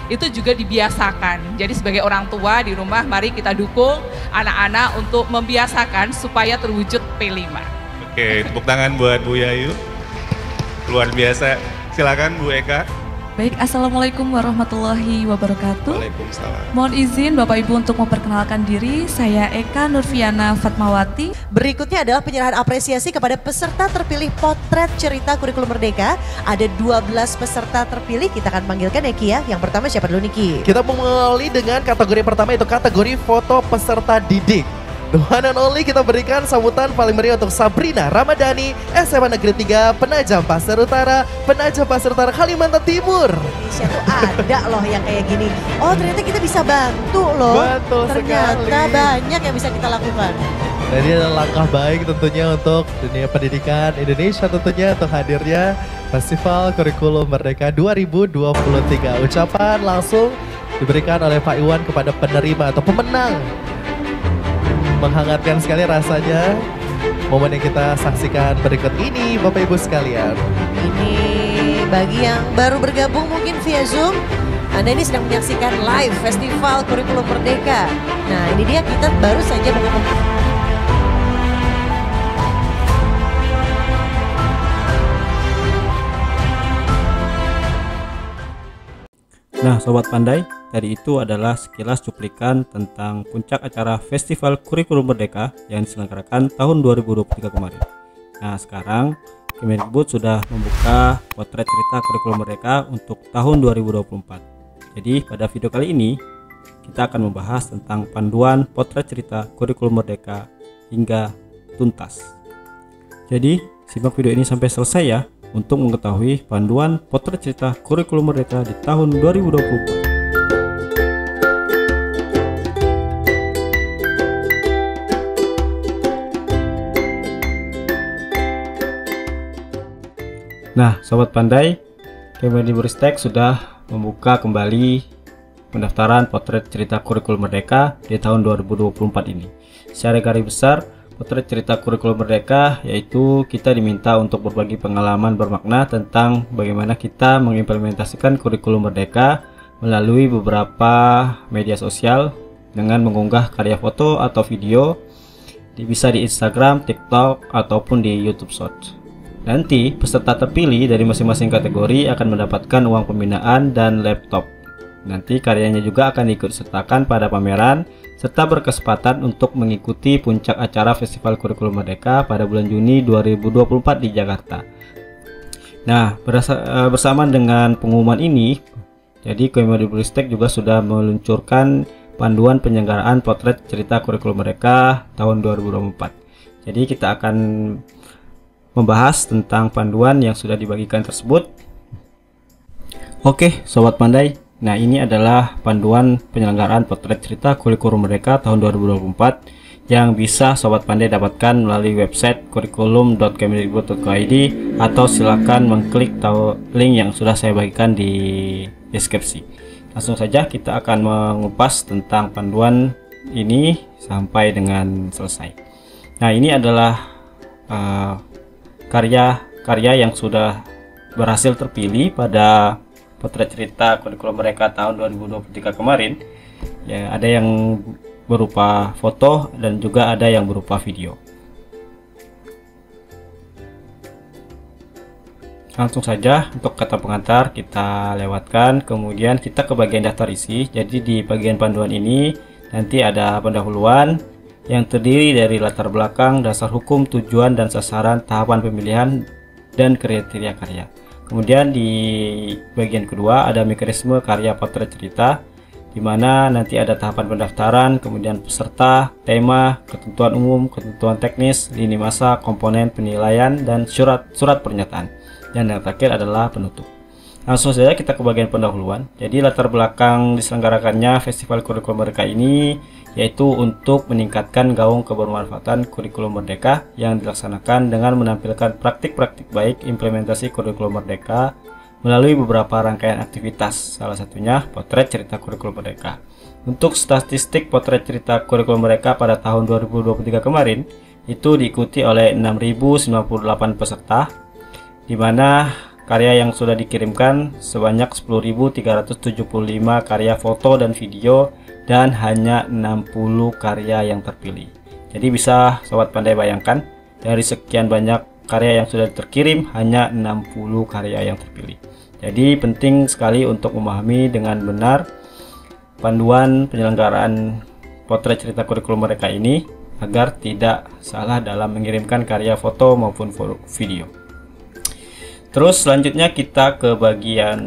itu juga dibiasakan. Jadi sebagai orang tua di rumah, mari kita dukung anak-anak untuk membiasakan supaya terwujud P5. Oke, tepuk tangan buat Bu Yayu. Luar biasa. Silakan Bu Eka. Baik, Assalamualaikum warahmatullahi wabarakatuh. Waalaikumsalam. Mohon izin Bapak Ibu untuk memperkenalkan diri, saya Eka Nurfiana Fatmawati. Berikutnya adalah penyerahan apresiasi kepada peserta terpilih potret cerita kurikulum merdeka. Ada 12 peserta terpilih, kita akan panggilkan Eki ya. Yang pertama siapa dulu Niki? Kita memulai dengan kategori pertama, itu kategori foto peserta didik. The one and only, kita berikan sambutan paling meriah untuk Sabrina Ramadhani, SMA Negeri 3, Penajam Pasir Utara, Kalimantan Timur. Indonesia tuh ada loh yang kayak gini. Oh ternyata kita bisa bantu loh. Betul ternyata sekali. Banyak yang bisa kita lakukan. Dan ini adalah langkah baik tentunya untuk dunia pendidikan Indonesia, tentunya untuk hadirnya Festival Kurikulum Merdeka 2023. Ucapan langsung diberikan oleh Pak Iwan kepada penerima atau pemenang. Menghangatkan sekali rasanya momen yang kita saksikan berikut ini, Bapak Ibu sekalian. Ini bagi yang baru bergabung mungkin via Zoom, Anda ini sedang menyaksikan live Festival Kurikulum Merdeka. Nah ini dia, kita baru saja mengumumkan. Nah Sobat Pandai, tadi itu adalah sekilas cuplikan tentang puncak acara Festival Kurikulum Merdeka yang diselenggarakan tahun 2023 kemarin. Nah sekarang Kemendikbud sudah membuka potret cerita Kurikulum Merdeka untuk tahun 2024. Jadi pada video kali ini kita akan membahas tentang panduan potret cerita Kurikulum Merdeka hingga tuntas. Jadi simak video ini sampai selesai ya, untuk mengetahui panduan potret cerita Kurikulum Merdeka di tahun 2024. Nah, Sobat Pandai, Kemendikbudristek sudah membuka kembali pendaftaran potret cerita Kurikulum Merdeka di tahun 2024 ini. Secara garis besar, potret cerita Kurikulum Merdeka yaitu kita diminta untuk berbagi pengalaman bermakna tentang bagaimana kita mengimplementasikan Kurikulum Merdeka melalui beberapa media sosial dengan mengunggah karya foto atau video, bisa di Instagram, TikTok, ataupun di YouTube Short. Nanti peserta terpilih dari masing-masing kategori akan mendapatkan uang pembinaan dan laptop. Nanti karyanya juga akan diikut sertakan pada pameran serta berkesempatan untuk mengikuti puncak acara Festival Kurikulum Merdeka pada bulan Juni 2024 di Jakarta. Nah, bersamaan dengan pengumuman ini, jadi Kemendikbudristek juga sudah meluncurkan panduan penyelenggaraan potret cerita Kurikulum Merdeka tahun 2024. Jadi kita akan membahas tentang panduan yang sudah dibagikan tersebut. Oke, Sobat Pandai. Nah, ini adalah panduan penyelenggaraan potret cerita Kurikulum Merdeka tahun 2024 yang bisa Sobat Pandai dapatkan melalui website kurikulum.kemendikbud.go.id atau silakan mengklik link yang sudah saya bagikan di deskripsi. Langsung saja kita akan mengupas tentang panduan ini sampai dengan selesai. Nah, ini adalah karya-karya yang sudah berhasil terpilih pada potret cerita Kurikulum Merdeka tahun 2023 kemarin. Ya, ada yang berupa foto dan juga ada yang berupa video. Langsung saja untuk kata pengantar kita lewatkan, kemudian kita ke bagian daftar isi. Jadi di bagian panduan ini nanti ada pendahuluan yang terdiri dari latar belakang, dasar hukum, tujuan dan sasaran, tahapan pemilihan dan kriteria karya. Kemudian di bagian kedua ada mekanisme karya potret cerita, di mana nanti ada tahapan pendaftaran, kemudian peserta, tema, ketentuan umum, ketentuan teknis, lini masa, komponen penilaian, dan surat pernyataan. Dan yang terakhir adalah penutup. Langsung saja kita ke bagian pendahuluan. Jadi latar belakang diselenggarakannya Festival Kurikulum Merdeka ini yaitu untuk meningkatkan gaung kebermanfaatan Kurikulum Merdeka yang dilaksanakan dengan menampilkan praktik-praktik baik implementasi Kurikulum Merdeka melalui beberapa rangkaian aktivitas, salah satunya potret cerita Kurikulum Merdeka. Untuk statistik potret cerita Kurikulum Merdeka pada tahun 2023 kemarin itu diikuti oleh 6.098 peserta, di mana karya yang sudah dikirimkan sebanyak 10.375 karya foto dan video, dan hanya 60 karya yang terpilih. Jadi bisa Sobat Pandai bayangkan, dari sekian banyak karya yang sudah terkirim, hanya 60 karya yang terpilih. Jadi penting sekali untuk memahami dengan benar panduan penyelenggaraan potret cerita kurikulum mereka ini, agar tidak salah dalam mengirimkan karya foto maupun video. Terus selanjutnya kita ke bagian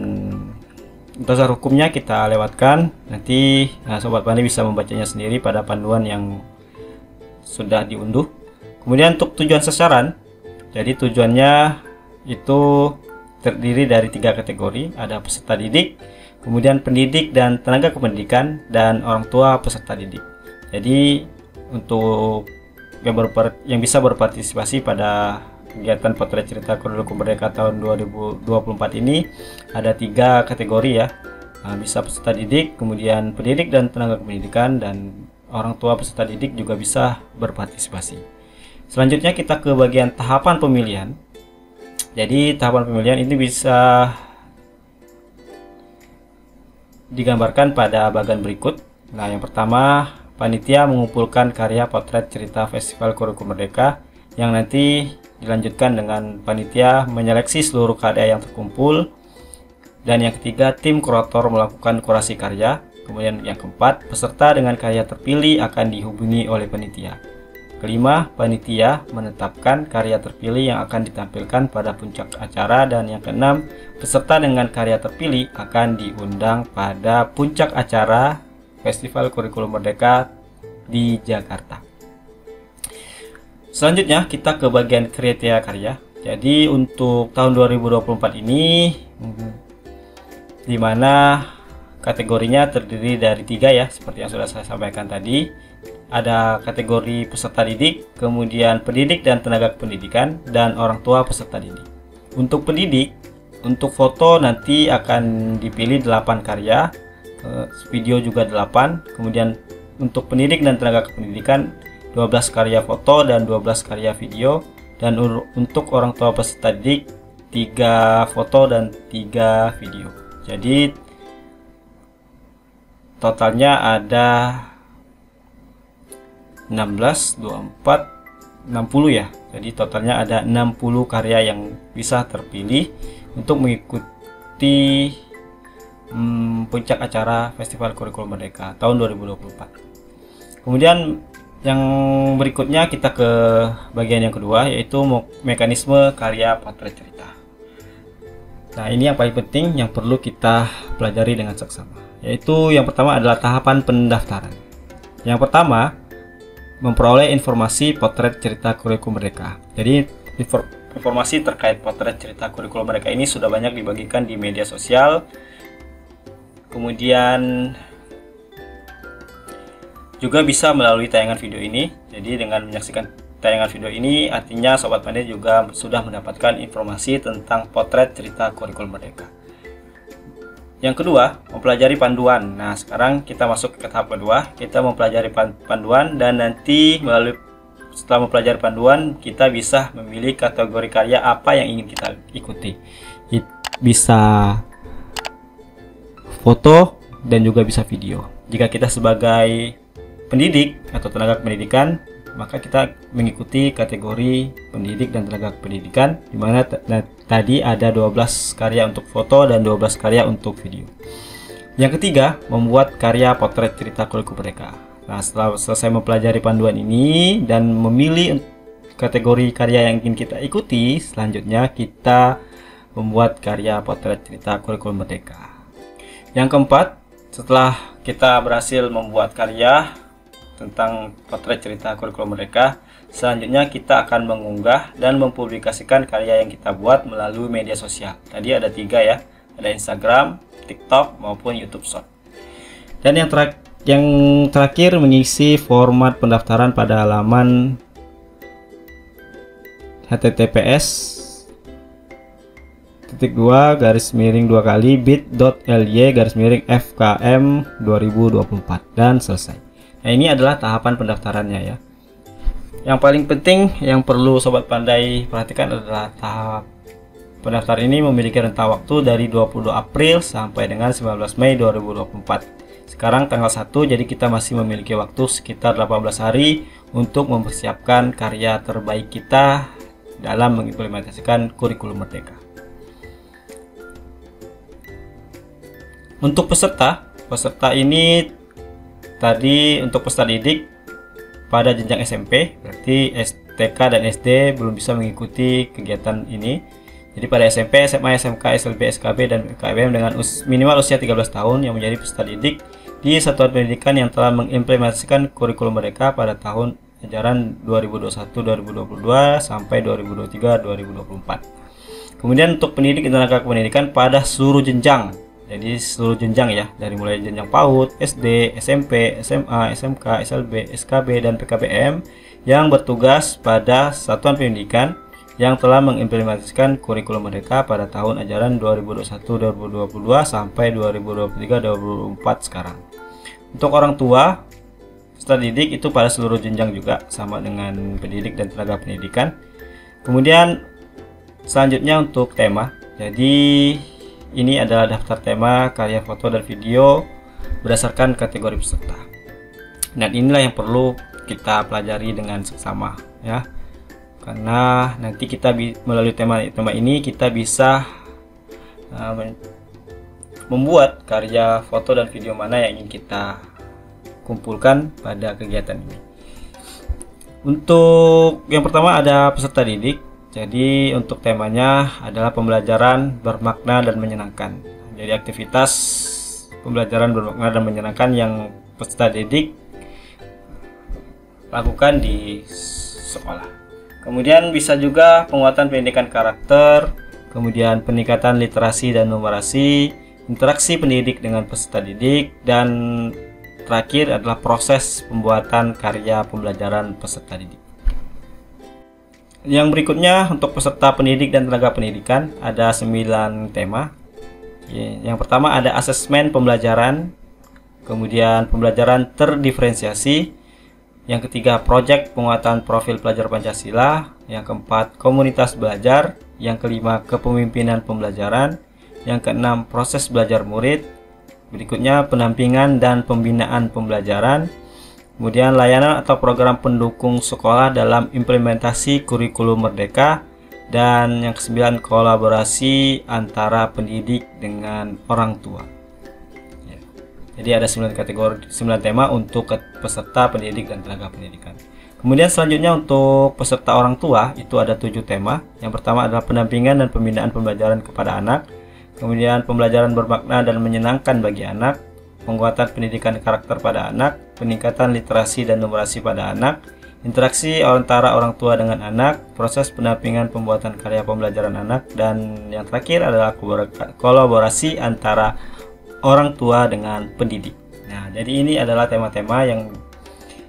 dasar hukumnya, kita lewatkan. Nanti Sobat Pandai bisa membacanya sendiri pada panduan yang sudah diunduh. Kemudian untuk tujuan sasaran, jadi tujuannya itu terdiri dari 3 kategori. Ada peserta didik, kemudian pendidik dan tenaga kependidikan, dan orang tua peserta didik. Jadi untuk yang bisa berpartisipasi pada kegiatan potret cerita kurikulum merdeka tahun 2024 ini ada 3 kategori ya. Bisa peserta didik, kemudian pendidik dan tenaga kependidikan, dan orang tua peserta didik juga bisa berpartisipasi. Selanjutnya kita ke bagian tahapan pemilihan. Jadi tahapan pemilihan ini bisa digambarkan pada bagian berikut. Nah, yang pertama, panitia mengumpulkan karya potret cerita Festival Kurikulum Merdeka, yang nanti dilanjutkan dengan panitia menyeleksi seluruh karya yang terkumpul. Dan yang ketiga, tim kurator melakukan kurasi karya. Kemudian yang keempat, peserta dengan karya terpilih akan dihubungi oleh panitia. Kelima, panitia menetapkan karya terpilih yang akan ditampilkan pada puncak acara. Dan yang keenam, peserta dengan karya terpilih akan diundang pada puncak acara Festival Kurikulum Merdeka di Jakarta. Selanjutnya kita ke bagian kriteria karya. Jadi untuk tahun 2024 ini, di mana kategorinya terdiri dari 3 ya, seperti yang sudah saya sampaikan tadi. Ada kategori peserta didik, kemudian pendidik dan tenaga pendidikan, dan orang tua peserta didik. Untuk pendidik, untuk foto nanti akan dipilih 8 karya, video juga 8. Kemudian untuk pendidik dan tenaga kependidikan 12 karya foto dan 12 karya video. Dan untuk orang tua peserta didik 3 foto dan 3 video. Jadi totalnya ada 16, 24, 60 ya. Jadi totalnya ada 60 karya yang bisa terpilih untuk mengikuti puncak acara Festival Kurikulum Merdeka tahun 2024. Kemudian yang berikutnya kita ke bagian yang kedua, yaitu mekanisme karya potret cerita. Nah, ini yang paling penting yang perlu kita pelajari dengan seksama, yaitu yang pertama adalah tahapan pendaftaran. Yang pertama, memperoleh informasi potret cerita kurikulum merdeka. Jadi informasi terkait potret cerita kurikulum merdeka ini sudah banyak dibagikan di media sosial. Kemudian juga bisa melalui tayangan video ini. Jadi dengan menyaksikan tayangan video ini, artinya Sobat Pandai juga sudah mendapatkan informasi tentang potret cerita kurikulum merdeka. Yang kedua, mempelajari panduan. Nah, sekarang kita masuk ke tahap kedua. Kita mempelajari panduan, dan nanti setelah mempelajari panduan, kita bisa memilih kategori karya apa yang ingin kita ikuti. Bisa foto dan juga bisa video. Jika kita sebagai pendidik atau tenaga pendidikan, maka kita mengikuti kategori pendidik dan tenaga pendidikan, di mana tadi ada 12 karya untuk foto dan 12 karya untuk video. Yang ketiga, membuat karya potret cerita kurikulum merdeka. Nah, setelah selesai mempelajari panduan ini dan memilih kategori karya yang ingin kita ikuti, selanjutnya kita membuat karya potret cerita kurikulum merdeka. Yang keempat, setelah kita berhasil membuat karya tentang potret cerita kurikulum merdeka, selanjutnya kita akan mengunggah dan mempublikasikan karya yang kita buat melalui media sosial. Tadi ada 3 ya, ada Instagram, TikTok maupun YouTube Short. Dan yang terakhir mengisi format pendaftaran pada halaman https://bit.ly/FKM 2024 dan selesai. Nah, ini adalah tahapan pendaftarannya ya. Yang paling penting yang perlu Sobat Pandai perhatikan adalah tahap Pendaftaran ini memiliki rentang waktu dari 22 April sampai dengan 19 Mei 2024. Sekarang tanggal 1, jadi kita masih memiliki waktu sekitar 18 hari untuk mempersiapkan karya terbaik kita dalam mengimplementasikan kurikulum Merdeka. Untuk peserta ini tadi untuk peserta didik pada jenjang SMP, berarti TK dan SD belum bisa mengikuti kegiatan ini. Jadi pada SMP, SMA, SMK, SLB, SKB, dan PKBM dengan minimal usia 13 tahun yang menjadi peserta didik di satuan pendidikan yang telah mengimplementasikan kurikulum Merdeka pada tahun ajaran 2021-2022 sampai 2023-2024. Kemudian untuk pendidik dan tenaga kependidikan pada seluruh jenjang. Jadi seluruh jenjang ya, dari mulai jenjang PAUD, SD, SMP, SMA, SMK, SLB, SKB, dan PKBM yang bertugas pada satuan pendidikan yang telah mengimplementasikan kurikulum Merdeka pada tahun ajaran 2021-2022 sampai 2023-2024 sekarang. Untuk orang tua peserta didik itu pada seluruh jenjang juga sama dengan pendidik dan tenaga pendidikan. Kemudian selanjutnya untuk tema. Jadi ini adalah daftar tema karya foto dan video berdasarkan kategori peserta. Dan inilah yang perlu kita pelajari dengan seksama ya. Karena nanti kita melalui tema ini kita bisa membuat karya foto dan video mana yang ingin kita kumpulkan pada kegiatan ini. Untuk yang pertama ada peserta didik. Jadi untuk temanya adalah pembelajaran bermakna dan menyenangkan. Jadi aktivitas pembelajaran bermakna dan menyenangkan yang peserta didik lakukan di sekolah. Kemudian bisa juga penguatan pendidikan karakter, kemudian peningkatan literasi dan numerasi, interaksi pendidik dengan peserta didik, dan terakhir adalah proses pembuatan karya pembelajaran peserta didik. Yang berikutnya untuk peserta pendidik dan tenaga pendidikan ada 9 tema. Yang pertama ada asesmen pembelajaran, kemudian pembelajaran terdiferensiasi. Yang ketiga, proyek penguatan profil pelajar Pancasila. Yang keempat, komunitas belajar. Yang kelima, kepemimpinan pembelajaran. Yang keenam, proses belajar murid. Berikutnya, penampingan dan pembinaan pembelajaran. Kemudian, layanan atau program pendukung sekolah dalam implementasi kurikulum Merdeka. Dan yang kesembilan, kolaborasi antara pendidik dengan orang tua. Jadi ada 9 kategori, 9 tema untuk peserta pendidik dan tenaga pendidikan. Kemudian selanjutnya untuk peserta orang tua itu ada 7 tema. Yang pertama adalah pendampingan dan pembinaan pembelajaran kepada anak. Kemudian pembelajaran bermakna dan menyenangkan bagi anak. Penguatan pendidikan karakter pada anak. Peningkatan literasi dan numerasi pada anak. Interaksi antara orang tua dengan anak. Proses pendampingan pembuatan karya pembelajaran anak. Dan yang terakhir adalah kolaborasi antara orang tua dengan pendidik. Nah, jadi ini adalah tema-tema yang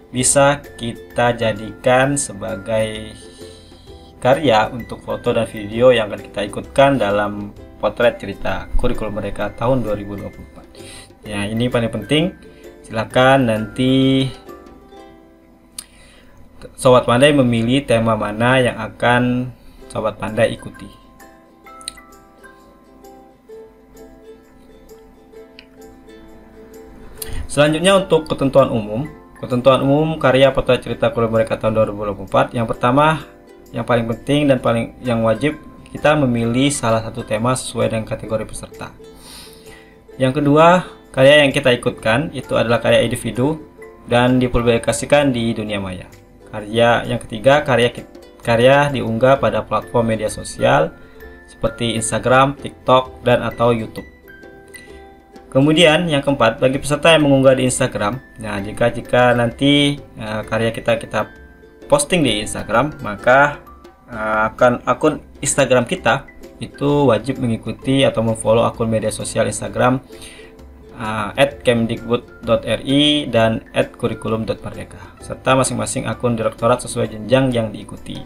bisa kita jadikan sebagai karya untuk foto dan video yang akan kita ikutkan dalam potret cerita kurikulum Merdeka tahun 2024. Ya, ini paling penting. Silakan nanti Sobat Pandai memilih tema mana yang akan Sobat Pandai ikuti. Selanjutnya untuk ketentuan umum. Ketentuan umum karya potret cerita kurikulum Merdeka tahun 2024. Yang pertama, yang paling penting dan yang wajib, kita memilih salah satu tema sesuai dengan kategori peserta. Yang kedua, karya yang kita ikutkan itu adalah karya individu dan dipublikasikan di dunia maya. Karya yang ketiga, karya diunggah pada platform media sosial seperti Instagram, TikTok, dan atau YouTube. Kemudian yang keempat, bagi peserta yang mengunggah di Instagram, nah jika nanti karya kita posting di Instagram, maka akan akun Instagram kita itu wajib mengikuti atau memfollow akun media sosial Instagram @kemdikbud.ri dan @kurikulum.merdeka serta masing-masing akun direktorat sesuai jenjang yang diikuti.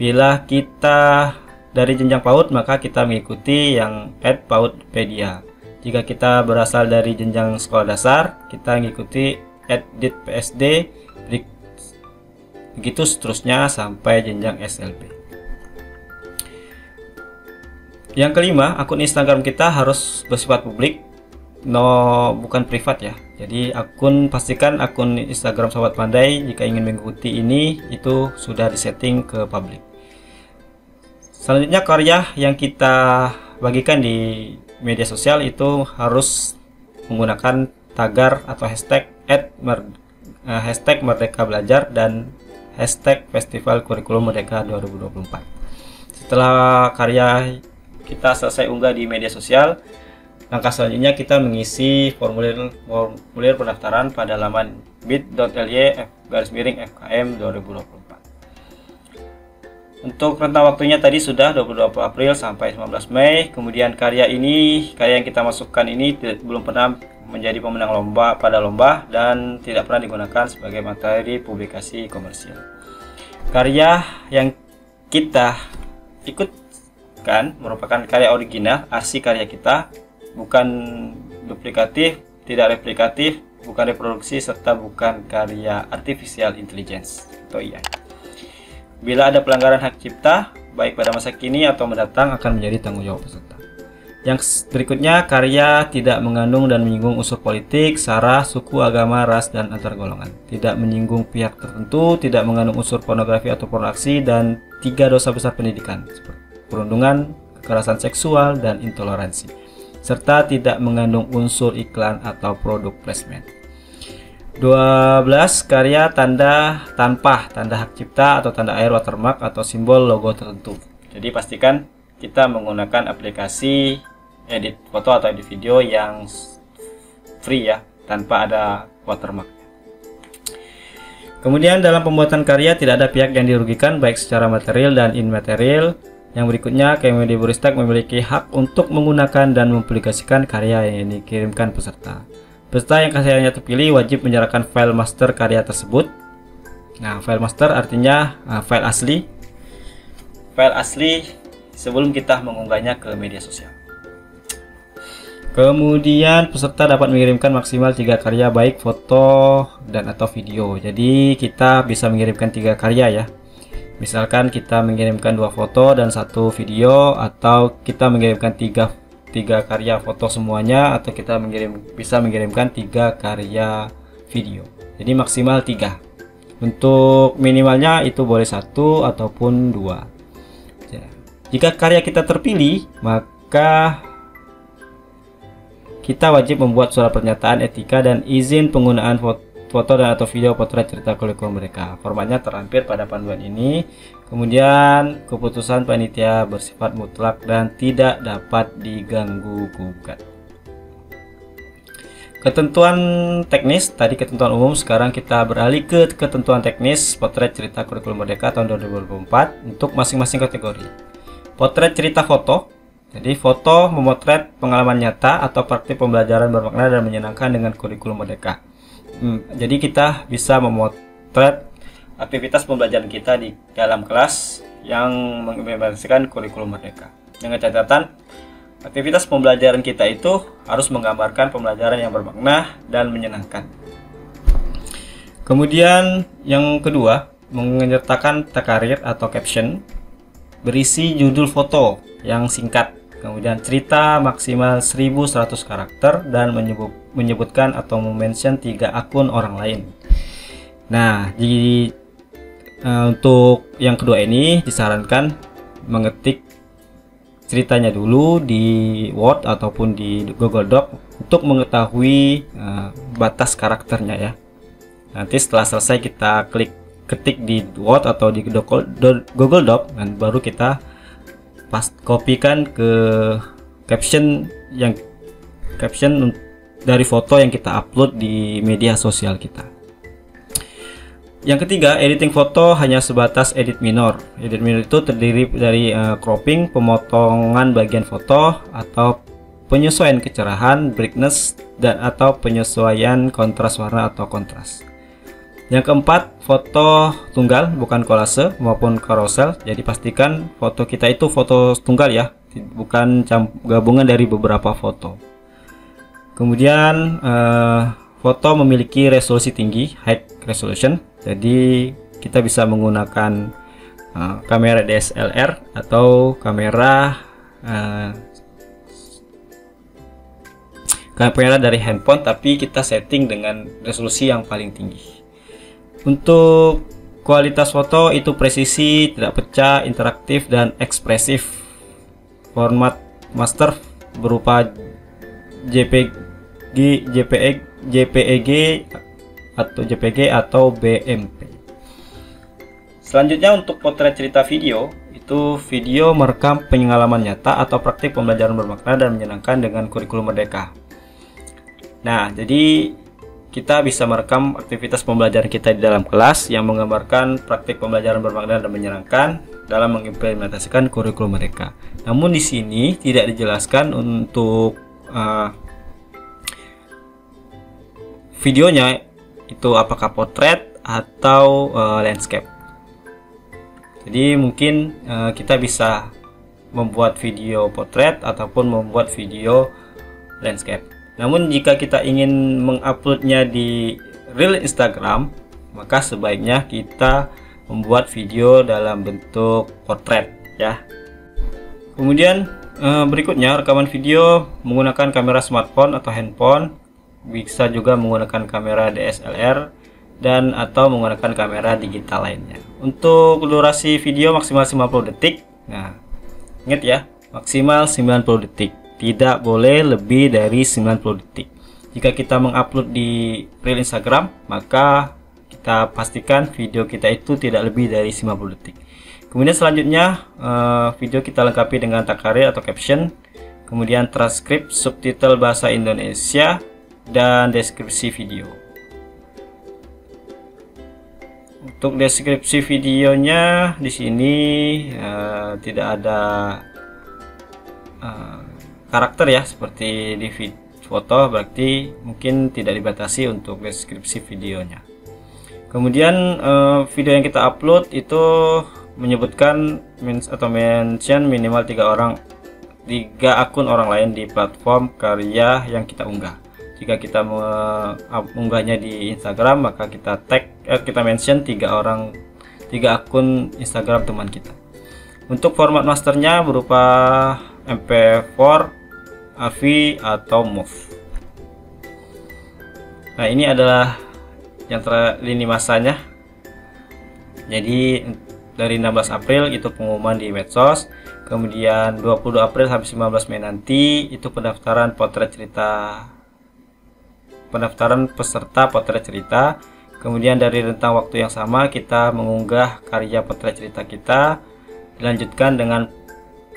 Bila kita dari jenjang PAUD, maka kita mengikuti yang @paudpedia. Jika kita berasal dari jenjang sekolah dasar, kita mengikuti @ditpsd, begitu seterusnya sampai jenjang SLB. Yang kelima, akun Instagram kita harus bersifat publik, bukan privat ya. Jadi pastikan akun Instagram Sobat Pandai jika ingin mengikuti ini itu sudah disetting ke publik. Selanjutnya, karya yang kita bagikan di media sosial itu harus menggunakan tagar atau hashtag hashtag Merdeka Belajar dan hashtag Festival Kurikulum Merdeka 2024. Setelah karya kita selesai unggah di media sosial, langkah selanjutnya kita mengisi formulir pendaftaran pada laman bit.ly/FKM 2024. Untuk rentang waktunya tadi sudah 22 April sampai 19 Mei. Kemudian karya yang kita masukkan ini belum pernah menjadi pemenang lomba dan tidak pernah digunakan sebagai materi publikasi komersial. Karya yang kita ikutkan merupakan karya original, asli karya kita, bukan duplikatif, tidak replikatif, bukan reproduksi, serta bukan karya artificial intelligence atau AI. Bila ada pelanggaran hak cipta, baik pada masa kini atau mendatang, akan menjadi tanggung jawab peserta. Yang berikutnya, karya tidak mengandung dan menyinggung unsur politik, sara, suku, agama, ras, dan antar golongan. Tidak menyinggung pihak tertentu, tidak mengandung unsur pornografi atau pornoaksi, dan 3 dosa besar pendidikan, seperti perundungan, kekerasan seksual, dan intoleransi. Serta tidak mengandung unsur iklan atau produk placement. 12. Karya tanpa tanda hak cipta atau tanda air watermark atau simbol logo tertentu. Jadi pastikan kita menggunakan aplikasi edit foto atau edit video yang free ya, tanpa ada watermark. Kemudian dalam pembuatan karya tidak ada pihak yang dirugikan baik secara material dan immaterial. Yang berikutnya, Kemendikbudristek memiliki hak untuk menggunakan dan mempublikasikan karya yang dikirimkan peserta. Peserta yang karyanya terpilih wajib menyerahkan file master karya tersebut. Nah, file master artinya file asli. File asli sebelum kita mengunggahnya ke media sosial. Kemudian peserta dapat mengirimkan maksimal 3 karya baik foto dan atau video. Jadi kita bisa mengirimkan 3 karya ya. Misalkan kita mengirimkan 2 foto dan 1 video, atau kita mengirimkan 3 karya foto semuanya, atau kita bisa mengirimkan 3 karya video. Jadi maksimal 3. Untuk minimalnya itu boleh 1 ataupun 2. Jika karya kita terpilih, maka kita wajib membuat surat pernyataan etika dan izin penggunaan foto dan atau video potret cerita kurikulum mereka. Formatnya terlampir pada panduan ini. Kemudian keputusan panitia bersifat mutlak dan tidak dapat diganggu gugat. Ketentuan teknis, tadi ketentuan umum, sekarang kita beralih ke ketentuan teknis potret cerita kurikulum merdeka tahun 2024 untuk masing-masing kategori. Potret cerita foto. Jadi foto memotret pengalaman nyata atau praktik pembelajaran bermakna dan menyenangkan dengan kurikulum merdeka. Jadi kita bisa memotret aktivitas pembelajaran kita di dalam kelas yang mengimplementasikan kurikulum merdeka. Dengan catatan, aktivitas pembelajaran kita itu harus menggambarkan pembelajaran yang bermakna dan menyenangkan. Kemudian yang kedua, menyertakan takarir atau caption berisi judul foto yang singkat. Kemudian cerita maksimal 1100 karakter dan menyebutkan atau mention 3 akun orang lain. Nah, untuk yang kedua ini disarankan mengetik ceritanya dulu di Word ataupun di Google Doc untuk mengetahui batas karakternya ya. Nanti setelah selesai kita ketik di Word atau di Google Doc dan baru kita kopikan ke caption dari foto yang kita upload di media sosial kita. Yang ketiga, editing foto hanya sebatas edit minor. Edit minor itu terdiri dari cropping, pemotongan bagian foto, atau penyesuaian kecerahan, brightness, dan atau penyesuaian kontras warna atau kontras. Yang keempat, foto tunggal bukan kolase maupun carousel. Jadi pastikan foto kita itu foto tunggal ya, bukan gabungan dari beberapa foto. Kemudian foto memiliki resolusi tinggi, high resolution. Jadi kita bisa menggunakan kamera DSLR atau kamera kamera dari handphone, tapi kita setting dengan resolusi yang paling tinggi. Untuk kualitas foto itu presisi, tidak pecah, interaktif, dan ekspresif. Format master berupa JPEG atau BMP. Selanjutnya untuk potret cerita video, itu video merekam pengalaman nyata atau praktik pembelajaran bermakna dan menyenangkan dengan kurikulum Merdeka. Nah, jadi kita bisa merekam aktivitas pembelajaran kita di dalam kelas yang menggambarkan praktik pembelajaran bermakna dan menyenangkan dalam mengimplementasikan kurikulum Merdeka. Namun di sini tidak dijelaskan untuk videonya itu apakah potret atau landscape. Jadi mungkin kita bisa membuat video potret ataupun membuat video landscape. Namun jika kita ingin menguploadnya di reel Instagram, maka sebaiknya kita membuat video dalam bentuk potret ya. Kemudian berikutnya rekaman video menggunakan kamera smartphone atau handphone, bisa juga menggunakan kamera DSLR dan atau menggunakan kamera digital lainnya. Untuk durasi video maksimal 50 detik. Nah, ingat ya, maksimal 90 detik. Tidak boleh lebih dari 90 detik. Jika kita mengupload di reel Instagram, maka kita pastikan video kita itu tidak lebih dari 50 detik. Kemudian selanjutnya video kita lengkapi dengan takarya atau caption, kemudian transkrip, subtitle bahasa Indonesia, dan deskripsi video. Untuk deskripsi videonya di sini tidak ada karakter ya seperti di foto, berarti mungkin tidak dibatasi untuk deskripsi videonya. Kemudian video yang kita upload itu menyebutkan mention minimal 3 akun orang lain di platform karya yang kita unggah. Jika kita mengunggahnya di Instagram, maka kita mention 3 akun Instagram teman kita. Untuk format masternya berupa MP4, AVI atau MOV. Nah, ini adalah yang lini masanya. Jadi dari 16 April itu pengumuman di medsos, kemudian 22 April sampai 19 Mei nanti itu pendaftaran peserta potret cerita. Kemudian dari rentang waktu yang sama kita mengunggah karya potret cerita kita. Dilanjutkan dengan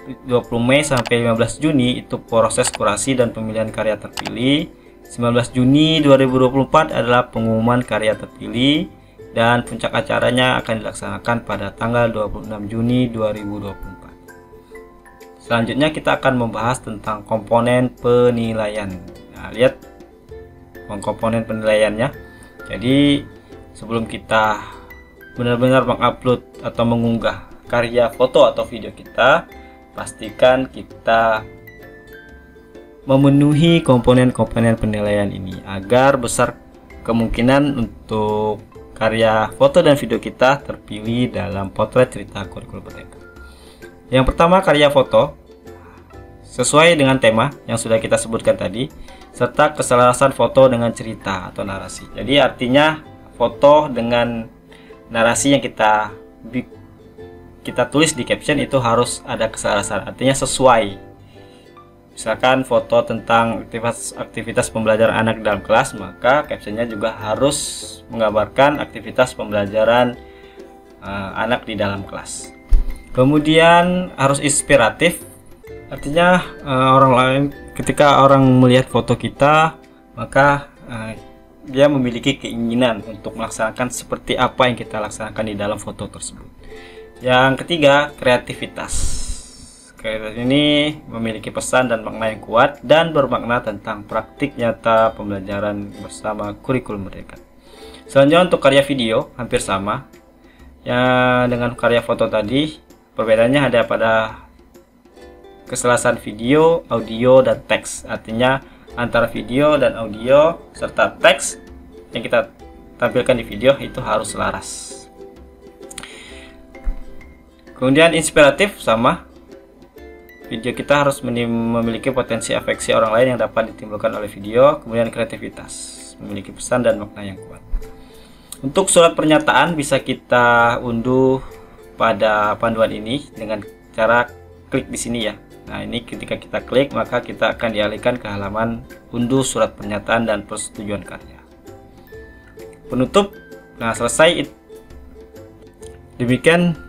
20 Mei sampai 15 Juni itu proses kurasi dan pemilihan karya terpilih. 19 Juni 2024 adalah pengumuman karya terpilih dan puncak acaranya akan dilaksanakan pada tanggal 26 Juni 2024. Selanjutnya kita akan membahas tentang komponen penilaian. Nah, lihat komponen penilaiannya. Jadi sebelum kita benar-benar mengupload atau mengunggah karya foto atau video kita, pastikan kita memenuhi komponen-komponen penilaian ini agar besar kemungkinan untuk karya foto dan video kita terpilih dalam potret cerita kurikulum Merdeka. Yang pertama, karya foto sesuai dengan tema yang sudah kita sebutkan tadi, serta keselarasan foto dengan cerita atau narasi. Jadi artinya foto dengan narasi yang kita tulis di caption itu harus ada keselarasan, artinya sesuai. Misalkan foto tentang aktivitas pembelajaran anak dalam kelas, maka captionnya juga harus menggambarkan aktivitas pembelajaran anak di dalam kelas. Kemudian harus inspiratif, artinya ketika orang melihat foto kita, maka dia memiliki keinginan untuk melaksanakan seperti apa yang kita laksanakan di dalam foto tersebut. Yang ketiga, kreativitas. Kreativitas ini memiliki pesan dan makna yang kuat dan bermakna tentang praktik nyata pembelajaran bersama kurikulum Merdeka. Selanjutnya untuk karya video hampir sama ya dengan karya foto tadi. Perbedaannya ada pada keselarasan video, audio, dan teks. Artinya antara video dan audio serta teks yang kita tampilkan di video itu harus selaras. Kemudian inspiratif sama. video kita harus memiliki potensi afeksi orang lain yang dapat ditimbulkan oleh video, kemudian kreativitas, memiliki pesan dan makna yang kuat. Untuk surat pernyataan bisa kita unduh pada panduan ini dengan cara klik di sini ya. Nah, ini ketika kita klik maka kita akan dialihkan ke halaman unduh surat pernyataan dan persetujuan karya. Penutup. Nah, selesai. Demikian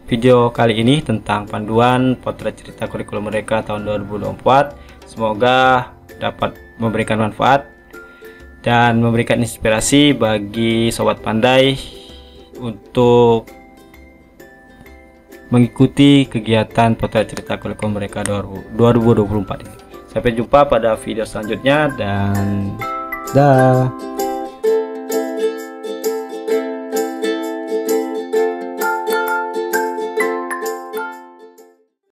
video kali ini tentang panduan potret cerita kurikulum merdeka tahun 2024. Semoga dapat memberikan manfaat dan memberikan inspirasi bagi sobat pandai untuk mengikuti kegiatan potret cerita kurikulum mereka 2024 ini. Sampai jumpa pada video selanjutnya dan dah.